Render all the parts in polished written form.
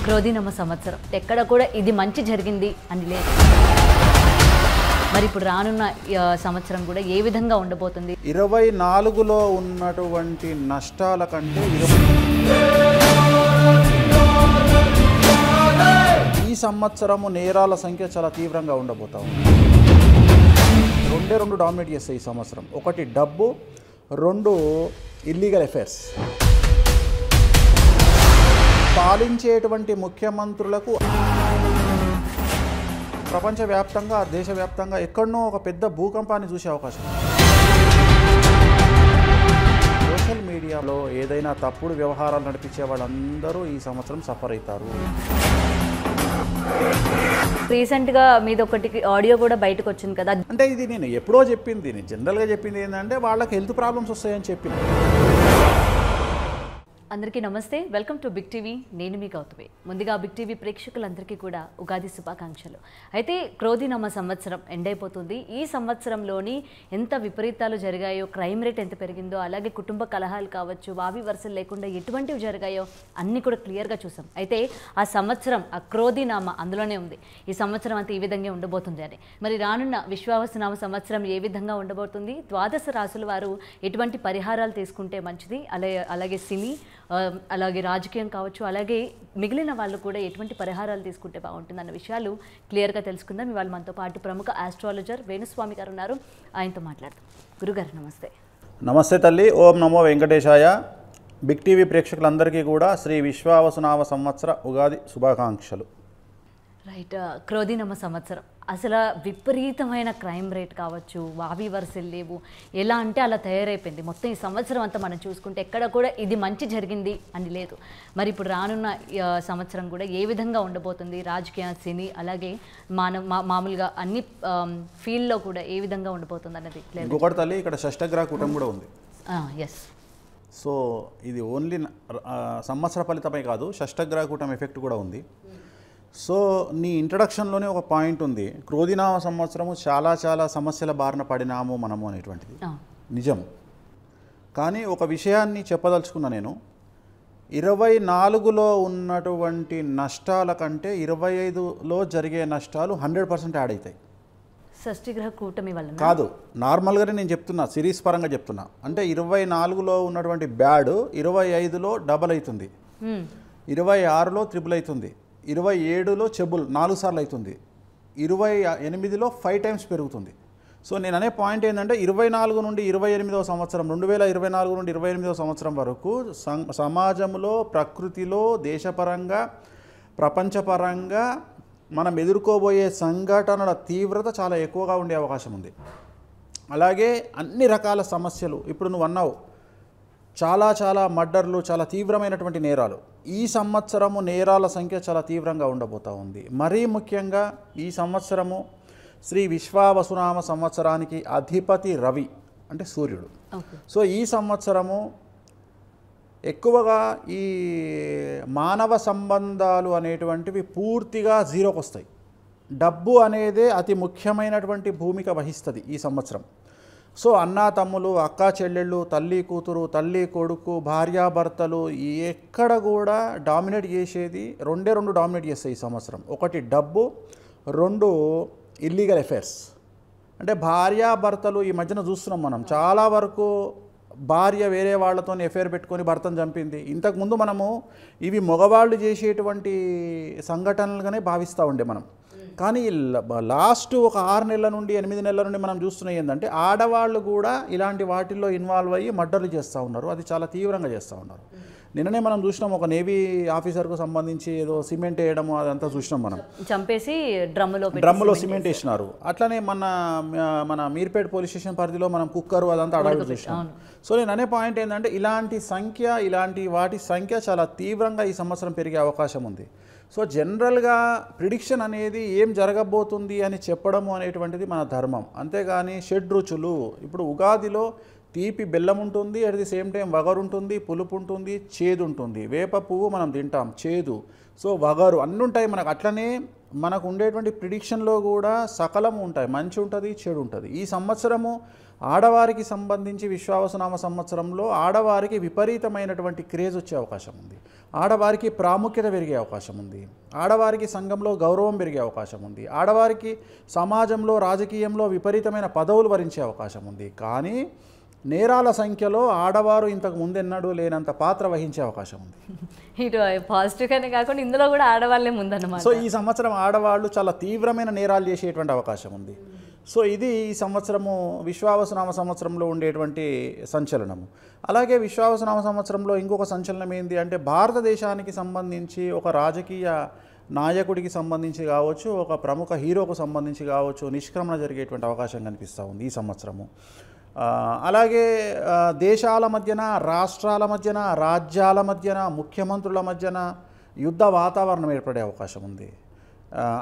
క్రోధినామ సంవత్సరం ఎక్కడ కూడా ఇది మంచి జరిగింది అని లేదు. మరి ఇప్పుడు రానున్న సంవత్సరం కూడా ఏ విధంగా ఉండబోతుంది? 24లో ఉన్నటువంటి నష్టాల కంటే ఈ సంవత్సరము నేరాల సంఖ్య చాలా తీవ్రంగా ఉండబోతా ఉంది. రెండు డామినేట్ చేస్తాయి ఈ సంవత్సరం. ఒకటి డబ్బు, రెండు ఇల్లీగల్ అఫైర్స్. పాలించేటువంటి ముఖ్యమంత్రులకు ప్రపంచవ్యాప్తంగా దేశవ్యాప్తంగా ఎక్కడనో ఒక పెద్ద భూకంపాన్ని చూసే అవకాశం. సోషల్ మీడియాలో ఏదైనా తప్పుడు వ్యవహారాలు నడిపించే వాళ్ళందరూ ఈ సంవత్సరం సఫర్ అవుతారు. రీసెంట్గా మీది ఒకటి ఆడియో కూడా బయటకు వచ్చింది కదా. అంటే ఇది నేను ఎప్పుడో చెప్పింది, నేను జనరల్గా చెప్పింది ఏంటంటే వాళ్ళకి హెల్త్ ప్రాబ్లమ్స్ వస్తాయని చెప్పింది. అందరికీ నమస్తే, వెల్కమ్ టు బిగ్ టీవీ. నేను మీ గౌతమి. ముందుగా బిగ్ టీవీ ప్రేక్షకులందరికీ కూడా ఉగాది శుభాకాంక్షలు. అయితే క్రోధినామ సంవత్సరం ఎండ్ అయిపోతుంది. ఈ సంవత్సరంలోని ఎంత విపరీతాలు జరిగాయో, క్రైమ్ రేట్ ఎంత పెరిగిందో, అలాగే కుటుంబ కలహాలు కావచ్చు, వావి వరుసలు లేకుండా ఎటువంటివి జరిగాయో అన్నీ కూడా క్లియర్గా చూసాం. అయితే ఆ సంవత్సరం, ఆ క్రోధినామ అందులోనే ఉంది. ఈ సంవత్సరం అంతా ఈ విధంగా ఉండబోతుంది అని. మరి రానున్న విశ్వావసునామ సంవత్సరం ఏ విధంగా ఉండబోతుంది, ద్వాదశ రాసుల వారు ఎటువంటి పరిహారాలు తీసుకుంటే మంచిది, అలాగే సినీ, అలాగే రాజకీయం కావచ్చు, అలాగే మిగిలిన వాళ్ళు కూడా ఎటువంటి పరిహారాలు తీసుకుంటే బాగుంటుంది అన్న విషయాలు క్లియర్గా తెలుసుకుందాం. ఇవాళ మనతో పాటు ప్రముఖ ఆస్ట్రాలజర్ వేణుస్వామి గారు ఉన్నారు. ఆయనతో మాట్లాడదాం. గురుగారు నమస్తే. నమస్తే తల్లి. ఓం నమో వెంకటేశాయ. బిగ్ టీవీ ప్రేక్షకులందరికీ కూడా శ్రీ విశ్వావసునామ సంవత్సర ఉగాది శుభాకాంక్షలు. రైట్. క్రోధినామ సంవత్సరం అసలు విపరీతమైన క్రైమ్ రేట్ కావచ్చు, వావి వరుసలు లేవు, ఎలా అంటే అలా తయారైపోయింది. మొత్తం ఈ సంవత్సరం అంతా మనం చూసుకుంటే ఎక్కడ కూడా ఇది మంచి జరిగింది అని లేదు. మరి ఇప్పుడు రానున్న సంవత్సరం కూడా ఏ విధంగా ఉండబోతుంది, రాజకీయ, సినీ, అలాగే మామూలుగా అన్ని ఫీల్డ్లో కూడా ఏ విధంగా ఉండబోతుంది అన్నది లేదు. ఇంకొకటి తల్లి, ఇక్కడ షష్టగ్రహ కూటమి కూడా ఉంది. ఎస్. సో ఇది ఓన్లీ సంవత్సర ఫలితమే కాదు, షష్టగ్రహ కూటమి ఎఫెక్ట్ కూడా ఉంది. సో నీ ఇంట్రడక్షన్లోనే ఒక పాయింట్ ఉంది, క్రోధినామ సంవత్సరము చాలా చాలా సమస్యల బారిన పడినాము మనము అనేటువంటిది నిజం. కానీ ఒక విషయాన్ని చెప్పదలుచుకున్నా నేను, 24లో ఉన్నటువంటి నష్టాల కంటే 25లో జరిగే నష్టాలు 100% యాడ్ అవుతాయి. షష్ఠగ్రహ కూటమి వల్ల కాదు, నార్మల్గానే నేను చెప్తున్నా, సిరీస్ పరంగా చెప్తున్నా. అంటే 24లో ఉన్నటువంటి బ్యాడ్ 25లో డబల్ అవుతుంది, 26లో త్రిబుల్ అవుతుంది, 27లో చెబుల్ 4 సార్లు అవుతుంది, 28లో 5 టైమ్స్ పెరుగుతుంది. సో నేను అనే పాయింట్ ఏంటంటే 24 నుండి 28వ సంవత్సరం, 2024 నుండి 28వ సంవత్సరం వరకు సమాజంలో, ప్రకృతిలో, దేశపరంగా, ప్రపంచపరంగా మనం ఎదుర్కోబోయే సంఘటనల తీవ్రత చాలా ఎక్కువగా ఉండే అవకాశం ఉంది. అలాగే అన్ని రకాల సమస్యలు, ఇప్పుడు నువ్వు అన్నావు చాలా చాలా మర్డర్లు, చాలా తీవ్రమైనటువంటి నేరాలు. ఈ సంవత్సరము నేరాల సంఖ్య చాలా తీవ్రంగా ఉండబోతూ ఉంది. మరీ ముఖ్యంగా ఈ సంవత్సరము శ్రీ విశ్వావసునామ సంవత్సరానికి అధిపతి రవి, అంటే సూర్యుడు. సో ఈ సంవత్సరము ఎక్కువగా ఈ మానవ సంబంధాలు అనేటువంటివి పూర్తిగా జీరోకి వస్తాయి. డబ్బు అనేదే అతి ముఖ్యమైనటువంటి భూమిక వహిస్తుంది ఈ సంవత్సరం. సో అన్నా తమ్ములు, అక్కా చెల్లెళ్ళు, తల్లి కూతురు, తల్లి కొడుకు, భార్యాభర్తలు ఎక్కడ కూడా డామినేట్ చేసేది రెండు డామినేట్ చేస్తాయి ఈ సంవత్సరం. ఒకటి డబ్బు, రెండు ఇల్లీగల్ అఫైర్స్. అంటే భార్యాభర్తలు ఈ మధ్యన చూస్తున్నాం మనం, చాలా వరకు భార్య వేరే వాళ్ళతో ఎఫైర్ పెట్టుకొని భర్తను చంపింది. ఇంతకుముందు మనము ఇవి మగవాళ్ళు చేసేటువంటి సంఘటనలుగానే భావిస్తూ ఉండే మనం. కానీ లాస్ట్ ఒక 6 నెలల నుండి 8 నెలల నుండి మనం చూస్తున్నాయి ఏంటంటే ఆడవాళ్ళు కూడా ఇలాంటి వాటిల్లో ఇన్వాల్వ్ అయ్యి మర్డర్లు చేస్తూ ఉన్నారు. అది చాలా తీవ్రంగా చేస్తూ ఉన్నారు. నిన్ననే మనం చూసినాం, ఒక నేవీ ఆఫీసర్కు సంబంధించి ఏదో సిమెంట్ వేయడము అదంతా చూసినాం మనం, చంపేసి డ్రమ్ములో సిమెంట్ వేసినారు. అట్లనే మన మీర్పేట పోలీస్ స్టేషన్ పరిధిలో మనం కుక్కరు అదంతా అడవి చూసినాం. సో నేను అనే పాయింట్ ఏంటంటే ఇలాంటి వాటి సంఖ్య చాలా తీవ్రంగా ఈ సంవత్సరం పెరిగే అవకాశం ఉంది. సో జనరల్గా ప్రిడిక్షన్ అనేది ఏం జరగబోతుంది అని చెప్పడము అనేటువంటిది మన ధర్మం. అంతేగాని షడ్రుచులు, ఇప్పుడు ఉగాదిలో తీపి బెల్లం ఉంటుంది, అట్ ది సేమ్ టైం వగరు ఉంటుంది, పులుపు ఉంటుంది, చేదు ఉంటుంది. వేప పువ్వు మనం తింటాం, చేదు. సో వగరు అన్నీ ఉంటాయి మనకు. అట్లనే మనకు ఉండేటువంటి ప్రిడిక్షన్లో కూడా సకలం ఉంటాయి, మంచి ఉంటుంది, చెడు ఉంటుంది. ఈ సంవత్సరము ఆడవారికి సంబంధించి విశ్వావసునామ సంవత్సరంలో ఆడవారికి విపరీతమైనటువంటి క్రేజ్ వచ్చే అవకాశం ఉంది. ఆడవారికి ప్రాముఖ్యత పెరిగే అవకాశం ఉంది. ఆడవారికి సంఘంలో గౌరవం పెరిగే అవకాశం ఉంది. ఆడవారికి సమాజంలో రాజకీయంలో విపరీతమైన పదవులు వరించే అవకాశం ఉంది. కానీ నేరాల సంఖ్యలో ఆడవారు ఇంతకు ముందెన్నడూ లేనంత పాత్ర వహించే అవకాశం ఉంది. ఇటు పాజిటివ్గానే కాకుండా ఇందులో కూడా ఆడవాళ్ళే ముందన్నమాట. సో ఈ సంవత్సరం ఆడవాళ్ళు చాలా తీవ్రమైన నేరాలు చేసేటువంటి అవకాశం ఉంది. సో ఇది ఈ సంవత్సరము విశ్వావసునామ సంవత్సరంలో ఉండేటువంటి సంచలనము. అలాగే విశ్వావసునామ సంవత్సరంలో ఇంకొక సంచలనం ఏంటి అంటే భారతదేశానికి సంబంధించి ఒక రాజకీయ నాయకుడికి సంబంధించి కావచ్చు, ఒక ప్రముఖ హీరోకు సంబంధించి కావచ్చు నిష్క్రమణ జరిగేటువంటి అవకాశం కనిపిస్తూ ఉంది ఈ సంవత్సరము. అలాగే దేశాల మధ్యన, రాష్ట్రాల మధ్యన, రాజ్యాల మధ్యన, ముఖ్యమంత్రుల మధ్యన యుద్ధ వాతావరణం ఏర్పడే అవకాశం ఉంది.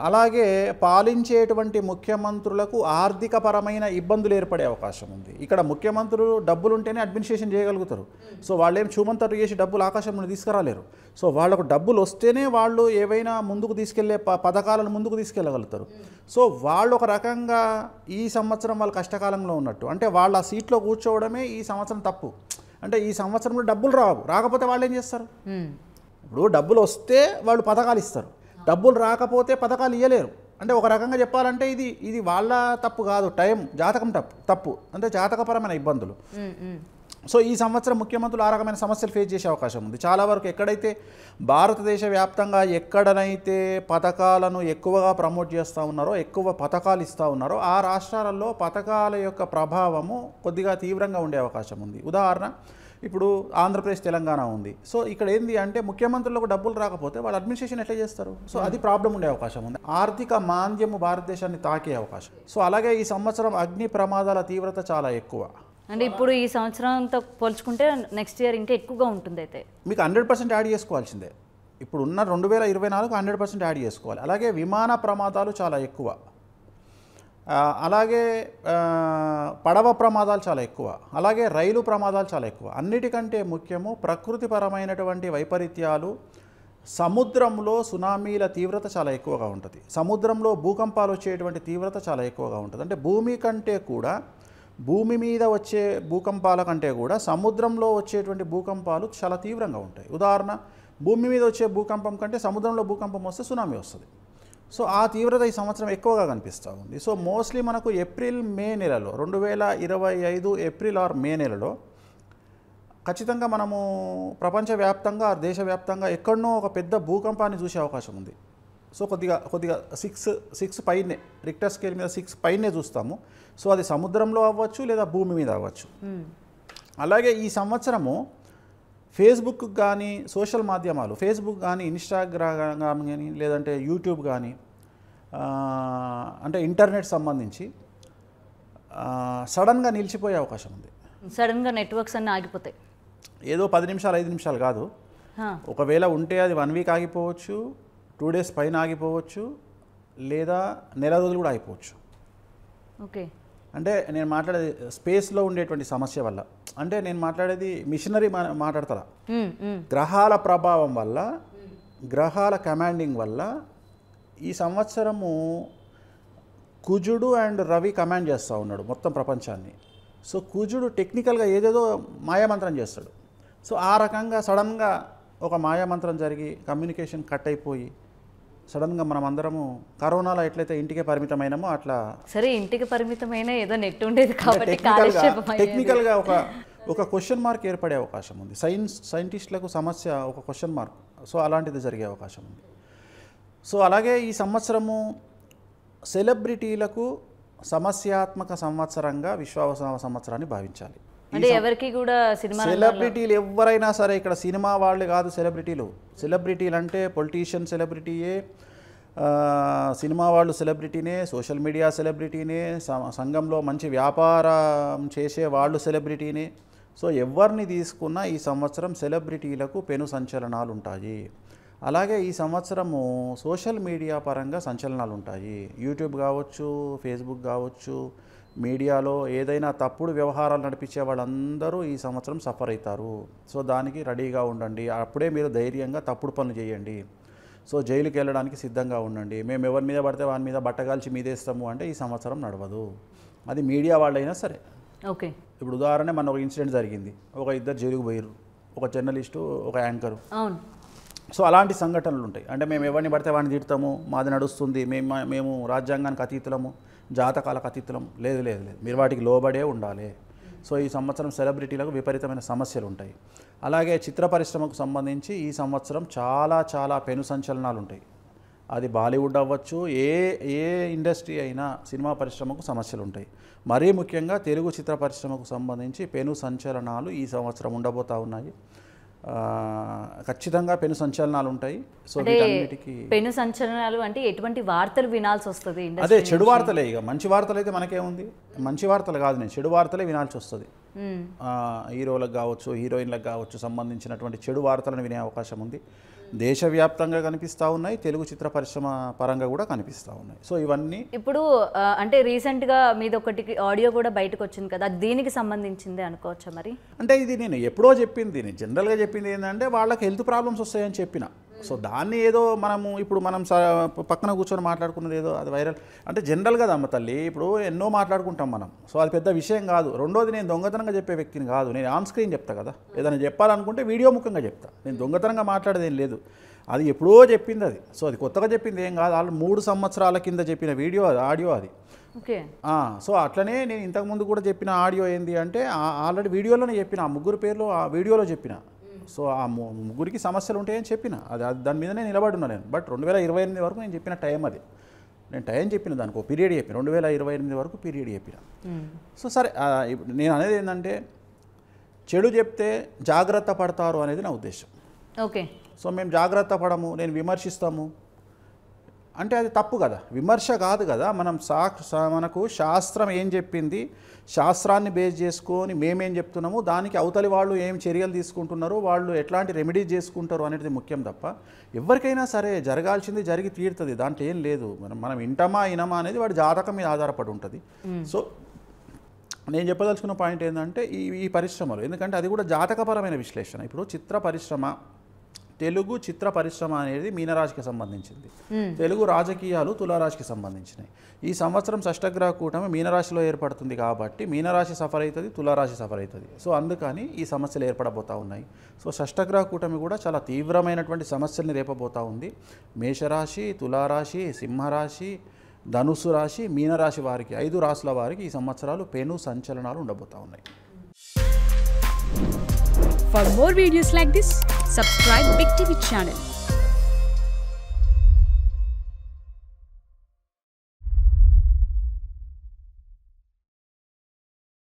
అలాగే పాలించేటువంటి ముఖ్యమంత్రులకు ఆర్థికపరమైన ఇబ్బందులు ఏర్పడే అవకాశం ఉంది. ఇక్కడ ముఖ్యమంత్రులు డబ్బులు ఉంటేనే అడ్మినిస్ట్రేషన్ చేయగలుగుతారు. సో వాళ్ళేం చూమంతరు చేసి డబ్బులు ఆకాశంలో తీసుకురాలేరు. సో వాళ్ళకు డబ్బులు వస్తేనే వాళ్ళు ఏవైనా ముందుకు తీసుకెళ్లే పథకాలను ముందుకు తీసుకెళ్ళగలుగుతారు. సో వాళ్ళు ఒక రకంగా ఈ సంవత్సరం వాళ్ళు కష్టకాలంలో ఉన్నట్టు. అంటే వాళ్ళ సీట్లో కూర్చోవడమే ఈ సంవత్సరం తప్పు. అంటే ఈ సంవత్సరంలో డబ్బులు రాకపోతే వాళ్ళు ఏం చేస్తారు? ఇప్పుడు డబ్బులు వస్తే వాళ్ళు పథకాలు ఇస్తారు, డబ్బులు రాకపోతే పథకాలు ఇవ్వలేరు. అంటే ఒక రకంగా చెప్పాలంటే ఇది వాళ్ళ తప్పు కాదు, జాతకం తప్పు అంటే జాతకపరమైన ఇబ్బందులు. సో ఈ సంవత్సరం ముఖ్యమంత్రులు ఆ రకమైన సమస్యలు ఫేస్ చేసే అవకాశం ఉంది. చాలా వరకు ఎక్కడైతే భారతదేశ వ్యాప్తంగా ఎక్కడనైతే పథకాలను ఎక్కువగా ప్రమోట్ చేస్తూ ఉన్నారో, ఎక్కువ పథకాలు ఇస్తూ ఉన్నారో ఆ రాష్ట్రాలలో పథకాల యొక్క ప్రభావము కొద్దిగా తీవ్రంగా ఉండే అవకాశం ఉంది. ఉదాహరణ ఇప్పుడు ఆంధ్రప్రదేశ్, తెలంగాణ ఉంది. సో ఇక్కడ ఏంది అంటే ముఖ్యమంత్రులకు డబ్బులు రాకపోతే వాళ్ళు అడ్మినిస్ట్రేషన్ ఎట్లా చేస్తారు? సో అది ప్రాబ్లం ఉండే అవకాశం ఉంది. ఆర్థిక మాంద్యము భారతదేశాన్ని తాకే అవకాశం. సో అలాగే ఈ సంవత్సరం అగ్ని ప్రమాదాల తీవ్రత చాలా ఎక్కువ. అంటే ఇప్పుడు ఈ సంవత్సరంతో పోల్చుకుంటే నెక్స్ట్ ఇయర్ ఇంకా ఎక్కువగా ఉంటుంది. అయితే మీకు 100% యాడ్ చేసుకోవాల్సిందే. ఇప్పుడు ఉన్న 2024 100% యాడ్ చేసుకోవాలి. అలాగే విమాన ప్రమాదాలు చాలా ఎక్కువ. అలాగే పడవ ప్రమాదాలు చాలా ఎక్కువ. అలాగే రైలు ప్రమాదాలు చాలా ఎక్కువ. అన్నిటికంటే ముఖ్యము ప్రకృతిపరమైనటువంటి వైపరీత్యాలు. సముద్రంలో సునామీల తీవ్రత చాలా ఎక్కువగా ఉంటుంది. సముద్రంలో భూకంపాలు వచ్చేటువంటి తీవ్రత చాలా ఎక్కువగా ఉంటుంది. అంటే భూమి కంటే కూడా, భూమి మీద వచ్చే భూకంపాల కంటే కూడా సముద్రంలో వచ్చేటువంటి భూకంపాలు చాలా తీవ్రంగా ఉంటాయి. ఉదాహరణ, భూమి మీద వచ్చే భూకంపం కంటే సముద్రంలో భూకంపం వస్తే సునామీ వస్తుంది. సో ఆ తీవ్రత ఈ సంవత్సరం ఎక్కువగా కనిపిస్తూ ఉంది. సో మోస్ట్లీ మనకు ఏప్రిల్ మే నెలలో 2025 ఏప్రిల్ ఆర్ మే నెలలో ఖచ్చితంగా మనము ప్రపంచవ్యాప్తంగా, దేశవ్యాప్తంగా ఎక్కడనో ఒక పెద్ద భూకంపాన్ని చూసే అవకాశం ఉంది. సో కొద్దిగా 6 పైనే, రిక్టర్ స్కేల్ మీద 6 పైనే చూస్తాము. సో అది సముద్రంలో అవ్వచ్చు లేదా భూమి మీద అవ్వచ్చు. అలాగే ఈ సంవత్సరము ఫేస్బుక్ కానీ, సోషల్ మాధ్యమాలు, ఫేస్బుక్ కానీ, ఇన్స్టాగ్రామ్ కానీ, లేదంటే యూట్యూబ్ కానీ, అంటే ఇంటర్నెట్ సంబంధించి సడన్గా నిలిచిపోయే అవకాశం ఉంది. సడన్గా నెట్వర్క్స్ అన్నీ ఆగిపోతాయి. ఏదో 10 నిమిషాలు 5 నిమిషాలు కాదు. ఒకవేళ ఉంటే అది 1 వీక్ ఆగిపోవచ్చు, 2 డేస్ పైన ఆగిపోవచ్చు, లేదా నెల రోజులు కూడా ఆగిపోవచ్చు. ఓకే. అంటే నేను మాట్లాడేది స్పేస్లో ఉండేటువంటి సమస్య వల్ల. అంటే నేను మాట్లాడేది మిషనరీ మాట్లాడతా. గ్రహాల ప్రభావం వల్ల, గ్రహాల కమాండింగ్ వల్ల ఈ సంవత్సరము కుజుడు అండ్ రవి కమాండ్ చేస్తూ ఉన్నాడు మొత్తం ప్రపంచాన్ని. సో కుజుడు టెక్నికల్గా ఏదేదో మాయామంత్రం చేస్తాడు. సో ఆ రకంగా సడన్గా ఒక మాయామంత్రం జరిగి కమ్యూనికేషన్ కట్ అయిపోయి సడన్గా మనం అందరము కరోనాలో ఎట్లయితే ఇంటికే పరిమితమైనామో అట్లా. సరే, ఇంటికి పరిమితమైన ఏదో నెట్ ఉండేది కాబట్టి టెక్నికల్గా ఒక క్వశ్చన్ మార్క్ ఏర్పడే అవకాశం ఉంది. సైంటిస్టులకు సమస్య ఒక క్వశ్చన్ మార్క్. సో అలాంటిది జరిగే అవకాశం ఉంది. సో అలాగే ఈ సంవత్సరము సెలబ్రిటీలకు సమస్యాత్మక సంవత్సరంగా విశ్వావసునామ సంవత్సరాన్ని భావించాలి. అంటే ఎవరికి కూడా సెలబ్రిటీలు ఎవరైనా సరే, ఇక్కడ సినిమా వాళ్ళు కాదు సెలబ్రిటీలు. సెలబ్రిటీలు అంటే పొలిటీషియన్ సెలబ్రిటీయే, సినిమా వాళ్ళు సెలబ్రిటీనే, సోషల్ మీడియా సెలబ్రిటీనే, సంఘంలో మంచి వ్యాపారం చేసే వాళ్ళు సెలబ్రిటీనే. సో ఎవరిని తీసుకున్నా ఈ సంవత్సరం సెలబ్రిటీలకు పెను సంచలనాలు ఉంటాయి. అలాగే ఈ సంవత్సరము సోషల్ మీడియా పరంగా సంచలనాలు ఉంటాయి. యూట్యూబ్ కావచ్చు, ఫేస్బుక్ కావచ్చు, మీడియాలో ఏదైనా తప్పుడు వ్యవహారాలు నడిపించే వాళ్ళందరూ ఈ సంవత్సరం సఫర్ అవుతారు. సో దానికి రెడీగా ఉండండి. అప్పుడే మీరు ధైర్యంగా తప్పుడు పనులు చేయండి. సో జైలుకి వెళ్ళడానికి సిద్ధంగా ఉండండి. మేము ఎవరి మీద పడితే వాని మీద బట్టగాల్చి మీదేస్తాము అంటే ఈ సంవత్సరం నడవదు. అది మీడియా వాళ్ళైనా సరే. ఓకే, ఇప్పుడు ఉదాహరణ మన ఒక ఇన్సిడెంట్ జరిగింది, ఒక ఇద్దరు జైలుకు పోయారు, ఒక జర్నలిస్టు, ఒక యాంకరు. అవును. సో అలాంటి సంఘటనలు ఉంటాయి. అంటే మేము ఎవరిని పడితే వాడిని తిడతాము, మాది నడుస్తుంది, మేము రాజ్యాంగానికి అతీతులము, జాతకాలకు అతీతులము. లేదు లేదు లేదు, మీరు వాటికి లోబడే ఉండాలి. సో ఈ సంవత్సరం సెలబ్రిటీలకు విపరీతమైన సమస్యలు ఉంటాయి. అలాగే చిత్ర పరిశ్రమకు సంబంధించి ఈ సంవత్సరం చాలా చాలా పెను సంచలనాలు ఉంటాయి. అది బాలీవుడ్ అవ్వచ్చు, ఏ ఇండస్ట్రీ అయినా సినిమా పరిశ్రమకు సమస్యలు ఉంటాయి. మరీ ముఖ్యంగా తెలుగు చిత్ర పరిశ్రమకు సంబంధించి పెను సంచలనాలు ఈ సంవత్సరం ఉండబోతూ ఉన్నాయి. ఖచ్చితంగా పెను సంచలనాలు ఉంటాయి. సో వీటన్నిటికీ పెను సంచలనాలు అంటే ఎటువంటి వార్తలు వినాల్సి వస్తుంది? అదే చెడు వార్తలే. ఇక మంచి వార్తలు అయితే మనకేముంది, మంచి వార్తలు కాదు, నేను చెడు వార్తలే వినాల్సి వస్తుంది. హీరోలకు కావచ్చు, హీరోయిన్లకు కావచ్చు సంబంధించినటువంటి చెడు వార్తలను వినే అవకాశం ఉంది. దేశవ్యాప్తంగా కనిపిస్తూ ఉన్నాయి, తెలుగు చిత్ర పరిశ్రమ పరంగా కూడా కనిపిస్తూ ఉన్నాయి. సో ఇవన్నీ ఇప్పుడు అంటే రీసెంట్గా మీది ఒకటి ఆడియో కూడా బయటకు వచ్చింది కదా, దీనికి సంబంధించింది అనుకోవచ్చా మరి? అంటే ఇది నేను ఎప్పుడో చెప్పింది, నేను జనరల్గా చెప్పింది ఏంటంటే వాళ్ళకి హెల్త్ ప్రాబ్లమ్స్ వస్తాయని చెప్పిన. సో దాన్ని ఏదో మనం పక్కన కూర్చొని మాట్లాడుకున్నది ఏదో అది వైరల్ అంటే జనరల్ కదా అమ్మ తల్లి. ఇప్పుడు ఎన్నో మాట్లాడుకుంటాం మనం. సో అది పెద్ద విషయం కాదు. రెండోది, నేను దొంగతనంగా చెప్పే వ్యక్తిని కాదు, నేను ఆన్ స్క్రీన్ చెప్తా కదా. ఏదైనా చెప్పాలనుకుంటే వీడియో ముఖ్యంగా చెప్తా. నేను దొంగతనంగా మాట్లాడేది ఏం లేదు. అది ఎప్పుడో చెప్పింది అది. సో అది కొత్తగా చెప్పింది ఏం కాదు. వాళ్ళు 3 సంవత్సరాల కింద చెప్పిన వీడియో అది, ఆడియో అది. ఓకే. సో అట్లనే నేను ఇంతకుముందు కూడా చెప్పిన ఆడియో ఏంది అంటే ఆల్రెడీ వీడియోలోనే చెప్పిన, ఆ ముగ్గురు పేర్లు ఆ వీడియోలో చెప్పిన. సో ఆ ముగ్గురికి సమస్యలు ఉంటాయని చెప్పిన, అది దాని మీదనే నిలబడున్నా నేను. బట్ 2028 వరకు నేను చెప్పిన టైం అది. నేను టైం చెప్పిన, దానికి ఒక పీరియడ్ చెప్పిన, 2028 వరకు పీరియడ్ చెప్పిన. సో సరే, నేను అనేది ఏంటంటే చెడు చెప్తే జాగ్రత్త పడతారు అనేది నా ఉద్దేశం. ఓకే. సో మేము జాగ్రత్త పడము, నేను విమర్శిస్తాము అంటే అది తప్పు కదా, విమర్శ కాదు కదా. మనకు శాస్త్రం ఏం చెప్పింది, శాస్త్రాన్ని బేస్ చేసుకొని మేమేం చెప్తున్నాము, దానికి అవతలి వాళ్ళు ఏం చర్యలు తీసుకుంటున్నారు, వాళ్ళు ఎట్లాంటి రెమెడీస్ చేసుకుంటారు అనేది ముఖ్యం తప్ప, ఎవరికైనా సరే జరగాల్సింది జరిగి తీరుతుంది, దాంట్లో ఏం లేదు. మనం ఇంటమా ఇనమా అనేది వాడి జాతకం మీద ఆధారపడి ఉంటుంది. సో నేను చెప్పదలుచుకున్న పాయింట్ ఏంటంటే ఈ పరిశ్రమలు, ఎందుకంటే అది కూడా జాతకపరమైన విశ్లేషణ. ఇప్పుడు చిత్ర పరిశ్రమ, తెలుగు చిత్ర పరిశ్రమ అనేది మీనరాశికి సంబంధించింది, తెలుగు రాజకీయాలు తులారాశికి సంబంధించినవి. ఈ సంవత్సరం షష్టగ్రహ కూటమి మీనరాశిలో ఏర్పడుతుంది కాబట్టి మీనరాశి సఫర్ అవుతుంది, తులారాశి సఫర్ అవుతుంది. సో అందుకని ఈ సమస్యలు ఏర్పడబోతూ ఉన్నాయి. సో షష్టగ్రహ కూటమి కూడా చాలా తీవ్రమైనటువంటి సమస్యల్ని రేపబోతూ ఉంది. మేషరాశి, తులారాశి, సింహరాశి, ధనుసు రాశి, మీనరాశి వారికి 5 రాశుల వారికి ఈ సంవత్సరాలు పెను సంచలనాలు ఉండబోతూ ఉన్నాయి. For more videos like this, subscribe Big TV channel.